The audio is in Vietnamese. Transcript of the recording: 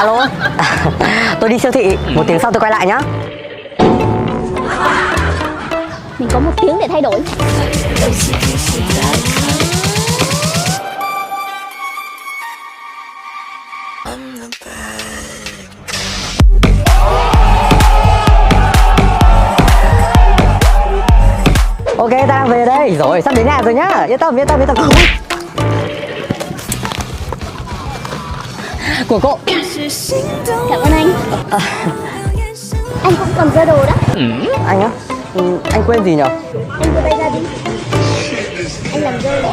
Alo. Tôi đi siêu thị, 1 tiếng sau tôi quay lại nhá. Mình có 1 tiếng để thay đổi. Ok, ta đang về đây. Rồi, sắp đến nhà rồi nhá. Yên tâm, yên tâm, yên tâm. Của cô. Cảm ơn anh. Anh cũng còn dơ đồ đó. Anh á? Anh quên gì nhở? Anh đưa tay ra đi. Anh làm rơi đấy.